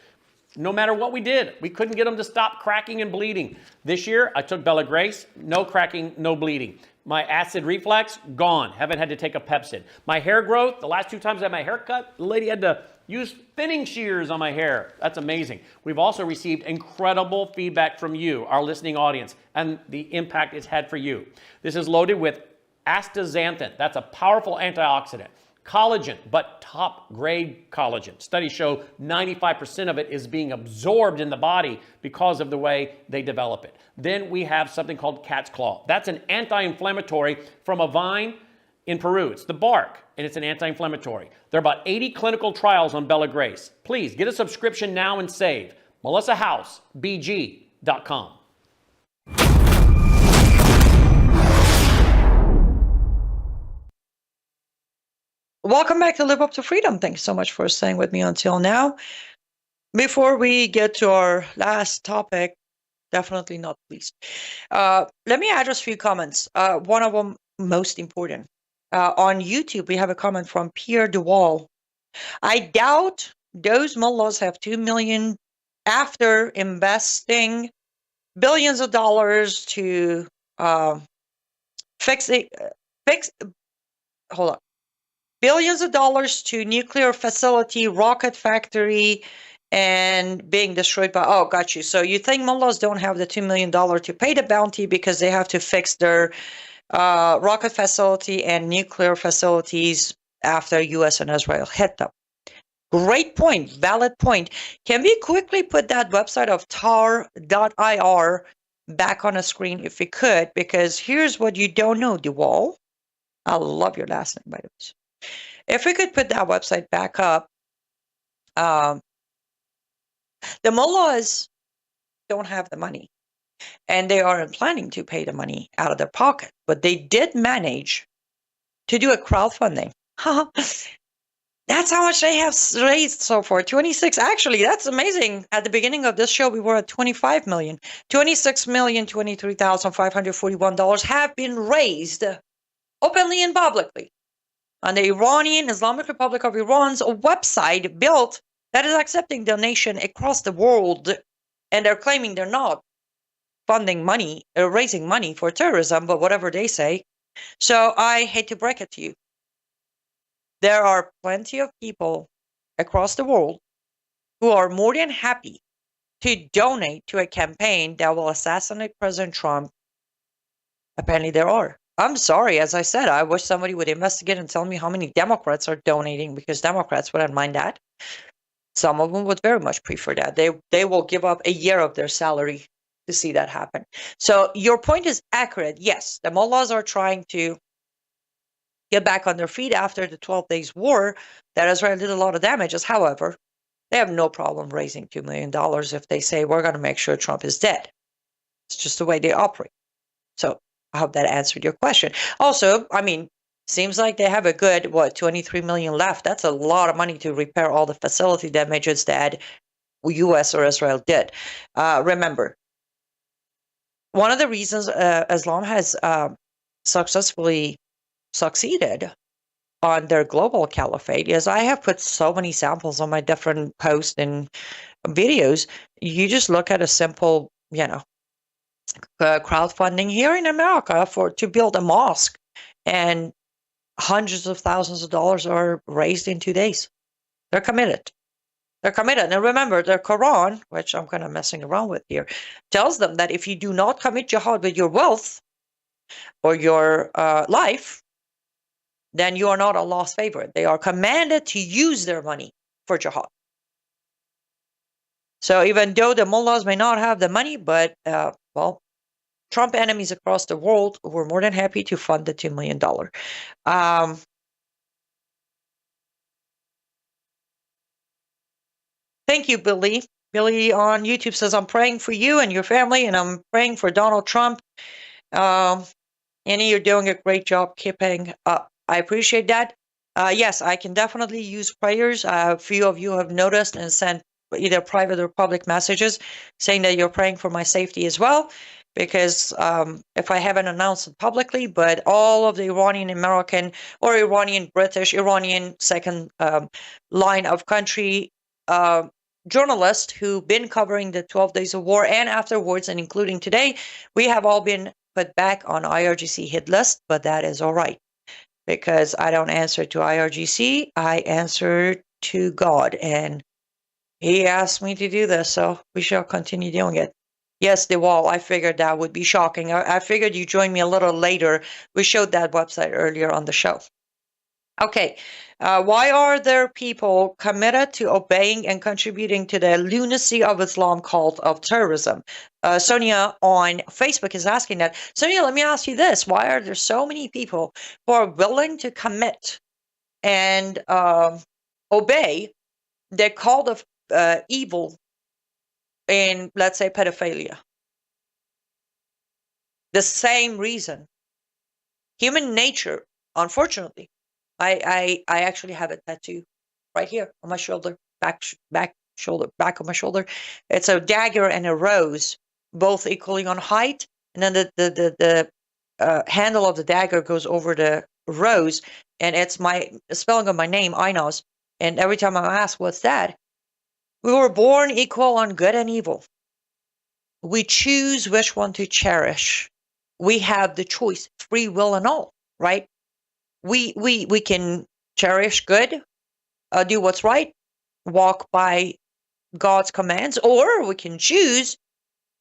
Speaker 2: No matter what we did, we couldn't get them to stop cracking and bleeding. This year, I took Bella Grace, no cracking, no bleeding. My acid reflux, gone. Haven't had to take a Pepsid. My hair growth, the last 2 times I had my hair cut, the lady had to use thinning shears on my hair. That's amazing. We've also received incredible feedback from you, our listening audience, and the impact it's had for you. This is loaded with astaxanthin. That's a powerful antioxidant. Collagen, but top grade collagen. Studies show 95% of it is being absorbed in the body because of the way they develop it. Then we have something called cat's claw. That's an anti-inflammatory from a vine in Peru. It's the bark, and it's an anti-inflammatory. There are about 80 clinical trials on Bella Grace. Please get a subscription now and save. MelissaHouseBG.com.
Speaker 1: Welcome back to Live Up to Freedom. Thanks so much for staying with me until now. Before we get to our last topic, definitely not least, let me address a few comments. One of them most important. On YouTube, we have a comment from Pierre DeWall. I doubt those mullahs have 2 million after investing billions of dollars to billions of dollars to nuclear facility, rocket factory, and being destroyed by, oh, got you. So you think mullahs don't have the $2 million to pay the bounty because they have to fix their rocket facility and nuclear facilities after US and Israel hit them. Great point, valid point. Can we quickly put that website of tar.ir back on the screen if we could? Because here's what you don't know, DeWall. I love your last name, by the way. If we could put that website back up, the mullahs don't have the money, and they aren't planning to pay the money out of their pocket, but they did manage to do a crowdfunding. That's how much they have raised so far. 26. Actually, that's amazing. At the beginning of this show, we were at 25 million. 26,023,541 have been raised openly and publicly on the Iranian Islamic Republic of Iran's website built that is accepting donation across the world. And they're claiming they're not funding money or raising money for terrorism, but whatever they say. So I hate to break it to you. There are plenty of people across the world who are more than happy to donate to a campaign that will assassinate President Trump. Apparently there are. I'm sorry, as I said, I wish somebody would investigate and tell me how many Democrats are donating, because Democrats wouldn't mind that. Some of them would very much prefer that. They will give up a year of their salary to see that happen. So your point is accurate. Yes, the mullahs are trying to get back on their feet after the 12 days war that Israel did a lot of damages. However, they have no problem raising $2 million if they say, we're going to make sure Trump is dead. It's just the way they operate. So I hope that answered your question. Also, I mean, seems like they have a good, 23 million left. That's a lot of money to repair all the facility damages that US or Israel did. Remember, one of the reasons Islam has successfully succeeded on their global caliphate is I have put so many samples on my different posts and videos. You just look at a simple, crowdfunding here in America to build a mosque, and hundreds of thousands of dollars are raised in 2 days. They're committed. They're committed. And remember, their Quran, which I'm kind of messing around with here, tells them that if you do not commit jihad with your wealth or your life, then you are not Allah's favorite. They are commanded to use their money for jihad. So even though the mullahs may not have the money, but, Trump enemies across the world were more than happy to fund the $2 million. Thank you, Billy. Billy on YouTube says, I'm praying for you and your family, and I'm praying for Donald Trump. Annie, you're doing a great job keeping up. I appreciate that. Yes, I can definitely use prayers. A few of you have noticed and sent either private or public messages saying that you're praying for my safety as well, because if I haven't announced it publicly, but all of the Iranian American or Iranian British, Iranian second line of country journalists who've been covering the 12 days of war and afterwards, and including today, we have all been put back on IRGC hit list, but that is all right, because I don't answer to IRGC, I answer to God, and He asked me to do this, so we shall continue doing it. Yes, the wall, I figured that would be shocking. I figured you joined me a little later. We showed that website earlier on the show. Okay. Why are there people committed to obeying and contributing to the lunacy of Islam cult of terrorism? Sonia on Facebook is asking that. Sonia, let me ask you this. Why are there so many people who are willing to commit and obey the cult of evil in, let's say, pedophilia? The same reason. Human nature, unfortunately. I actually have a tattoo right here on my shoulder, back of my shoulder. It's a dagger and a rose, both equally on height, and then the handle of the dagger goes over the rose, and it's my spelling of my name, Inos. And every time I'm asked, "What's that?" We were born equal on good and evil. We choose which one to cherish. We have the choice, free will and all, right? We can cherish good, do what's right, walk by God's commands, or we can choose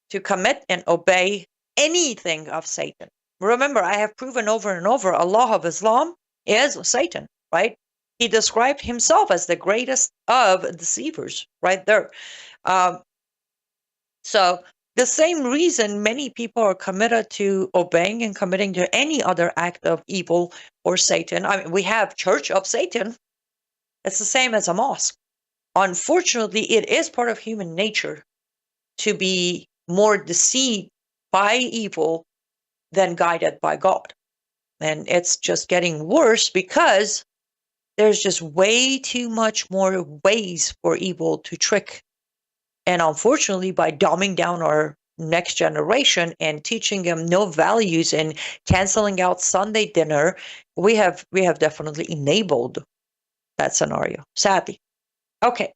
Speaker 1: to commit and obey anything of Satan. Remember, I have proven over and over, Allah of Islam is Satan, right? He described himself as the greatest of deceivers, right there. So the same reason many people are committed to obeying and committing to any other act of evil or Satan. I mean, we have Church of Satan. It's the same as a mosque. Unfortunately, it is part of human nature to be more deceived by evil than guided by God. And it's just getting worse because there's just way too much more ways for evil to trick. And unfortunately, by dumbing down our next generation and teaching them no values and canceling out Sunday dinner, we have definitely enabled that scenario, sadly. Okay,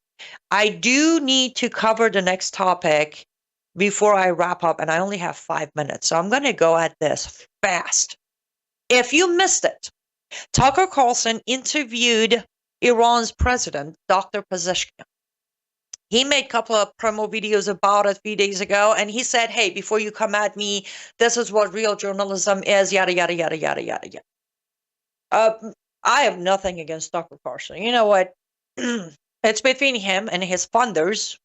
Speaker 1: I do need to cover the next topic before I wrap up, and I only have 5 minutes, so I'm going to go at this fast. If you missed it, Tucker Carlson interviewed Iran's president, Dr. Pezeshkian. He made a couple of promo videos about it a few days ago, and he said, hey, before you come at me, this is what real journalism is, yada, yada, yada, yada, yada, yada. I have nothing against Tucker Carlson. You know what? It's between him and his funders,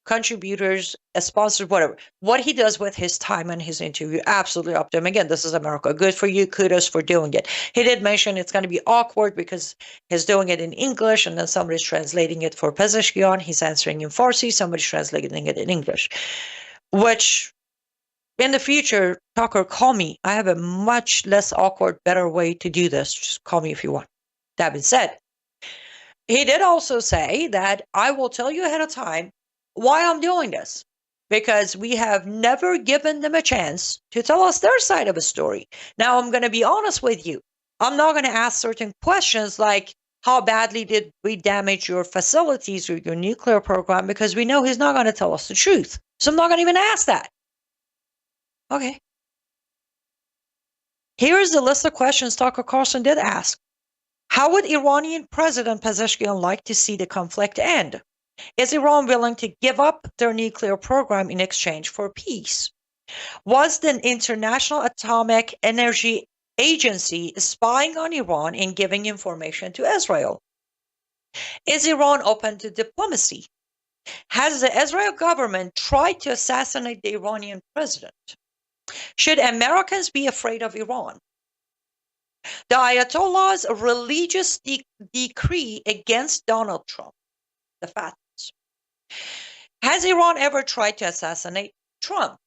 Speaker 1: contributors, sponsors, whatever. What he does with his time and his interview, absolutely up to him. Again, this is America. Good for you. Kudos for doing it. He did mention it's going to be awkward because he's doing it in English and then somebody's translating it for Pezeshkian. He's answering in Farsi. Somebody's translating it in English. Which, in the future, Tucker, call me. I have a much less awkward, better way to do this. Just call me if you want. That being said, he did also say that I will tell you ahead of time why I'm doing this, because we have never given them a chance to tell us their side of the story. Now, I'm going to be honest with you. I'm not going to ask certain questions like, how badly did we damage your facilities or your nuclear program? Because we know he's not going to tell us the truth. So I'm not going to even ask that. Okay. Here's the list of questions Tucker Carlson did ask. How would Iranian President Pezeshkian like to see the conflict end? Is Iran willing to give up their nuclear program in exchange for peace? Was the International Atomic Energy Agency spying on Iran and giving information to Israel? Is Iran open to diplomacy? Has the Israel government tried to assassinate the Iranian president? Should Americans be afraid of Iran? The Ayatollah's religious decree against Donald Trump, the fatwas. Has Iran ever tried to assassinate Trump?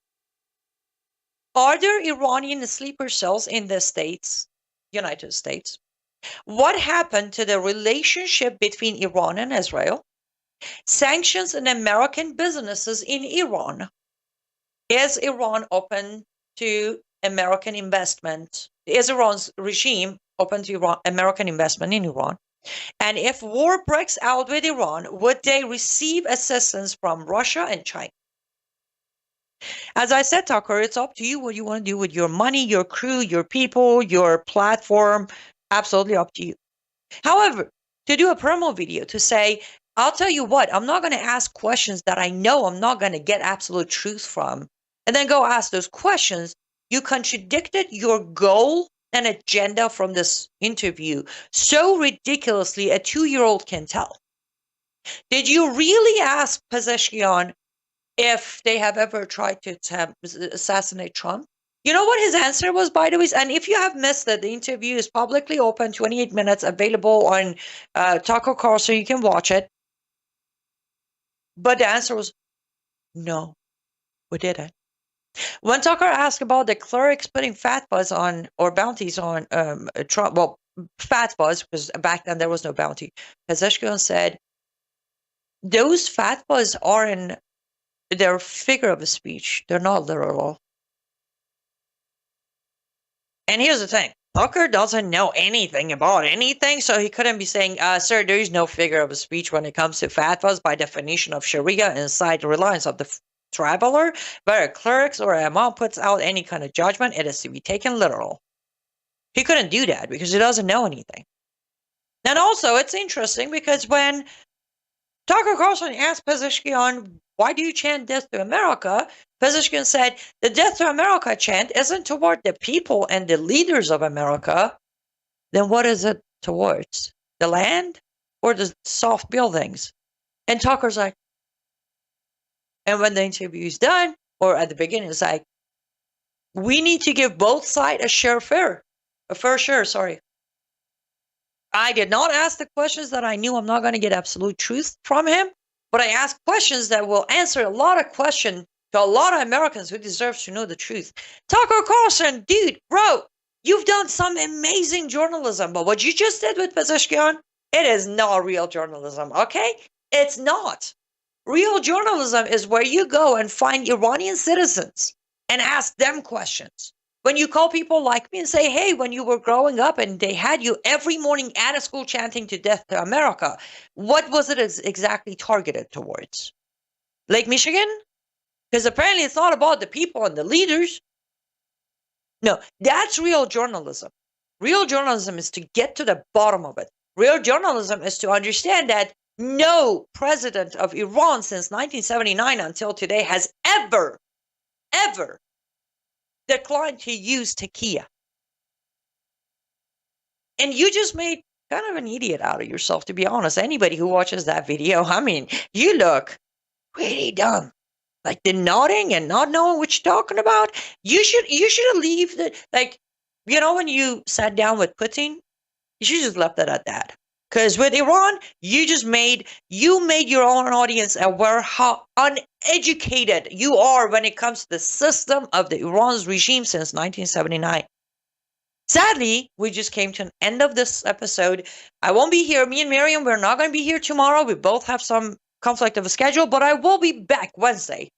Speaker 1: Are there Iranian sleeper cells in the States, United States? What happened to the relationship between Iran and Israel? Sanctions on American businesses in Iran. Is Iran open to American investment? Is Iran's regime open to American investment in Iran? And if war breaks out with Iran, would they receive assistance from Russia and China? As I said, Tucker, it's up to you what you want to do with your money, your crew, your people, your platform. Absolutely up to you. However, to do a promo video to say, I'll tell you what, I'm not going to ask questions that I know I'm not going to get absolute truth from, and then go ask those questions, you contradicted your goal an agenda from this interview so ridiculously a 2-year-old can tell? Did you really ask Pezeshkian if they have ever tried to assassinate Trump? You know what his answer was, by the way? And if you have missed it, the interview is publicly open, 28 minutes, available on Tucker Carlson. You can watch it. But the answer was, no, we didn't. When Tucker asked about the clerics putting fatwas on, or bounties on Trump, well, fatwas, because back then there was no bounty, Pezeshkian said, those fatwas are they're figure of speech. They're not literal. And here's the thing. Tucker doesn't know anything about anything, so he couldn't be saying, sir, there is no figure of speech when it comes to fatwas by definition of Sharia inside the reliance of the traveler. But a clerics or a imam puts out any kind of judgment, it is to be taken literal. He couldn't do that because he doesn't know anything. And also, it's interesting because when Tucker Carlson asked Pezeshkian, why do you chant death to America? Pezeshkian said, the death to America chant isn't toward the people and the leaders of America. Then what is it towards? The land or the soft buildings? And Tucker's like, and when the interview is done, or at the beginning, it's like, we need to give both sides a fair share, sorry. I did not ask the questions that I knew I'm not going to get absolute truth from him, but I asked questions that will answer a lot of questions to a lot of Americans who deserve to know the truth. Tucker Carlson, dude, bro, you've done some amazing journalism, but what you just did with Pezeshkian, it is not real journalism, okay? It's not. Real journalism is where you go and find Iranian citizens and ask them questions. When you call people like me and say, hey, when you were growing up and they had you every morning at a school chanting to death to America, what was it exactly targeted towards? Lake Michigan? Because apparently it's not about the people and the leaders. No, that's real journalism. Real journalism is to get to the bottom of it. Real journalism is to understand that no president of Iran since 1979 until today has ever declined to use taqiyya. And you just made kind of an idiot out of yourself, to be honest. Anybody who watches that video, I mean, you look really dumb. Like the nodding and not knowing what you're talking about. You should have leave the, like, you know, when you sat down with Putin, you should just left it at that. Because with Iran, you made your own audience aware how uneducated you are when it comes to the system of the Iran's regime since 1979. Sadly, we just came to an end of this episode. I won't be here. Me and Miriam, we're not going to be here tomorrow. We both have some conflict of a schedule, but I will be back Wednesday.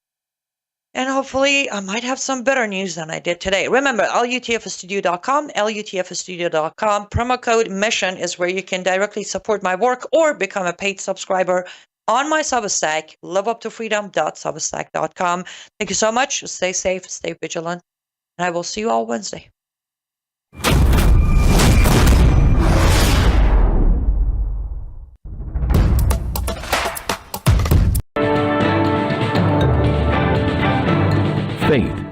Speaker 1: And hopefully I might have some better news than I did today. Remember, lutfstudio.com, lutfstudio.com. Promo code MISSION is where you can directly support my work or become a paid subscriber on my Substack, liveuptofreedom.substack.com. Thank you so much. Stay safe, stay vigilant, and I will see you all Wednesday.
Speaker 3: Faith,